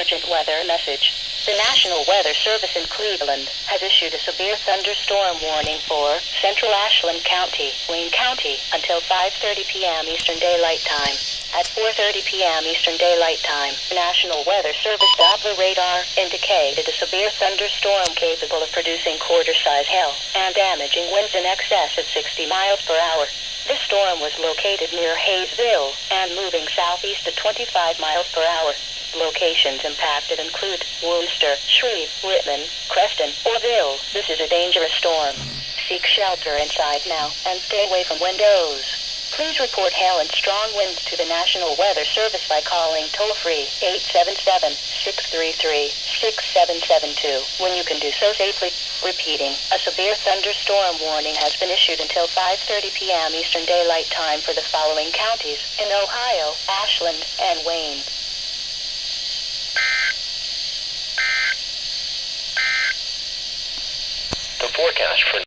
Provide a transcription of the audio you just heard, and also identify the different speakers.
Speaker 1: emergent weather message. The National Weather Service in Cleveland has issued a severe thunderstorm warning for central Ashland County, Wayne County, until 5:30 p.m. Eastern Daylight Time. At 4:30 p.m. Eastern Daylight Time, the National Weather Service Doppler radar indicated a severe thunderstorm capable of producing quarter-size hail and damaging winds in excess of 60 miles per hour. This storm was located near Hayesville and moving southeast at 25 miles per hour. Locations impacted include Worcester, Shreve, Whitman, Creston, Orville. This is a dangerous storm. Seek shelter inside now and stay away from windows. Please report hail and strong winds to the National Weather Service by calling toll-free 877-633-6772 when you can do so safely. Repeating, a severe thunderstorm warning has been issued until 5:30 p.m. Eastern Daylight Time for the following counties in Ohio, Ashland, and Wayne.
Speaker 2: The forecast for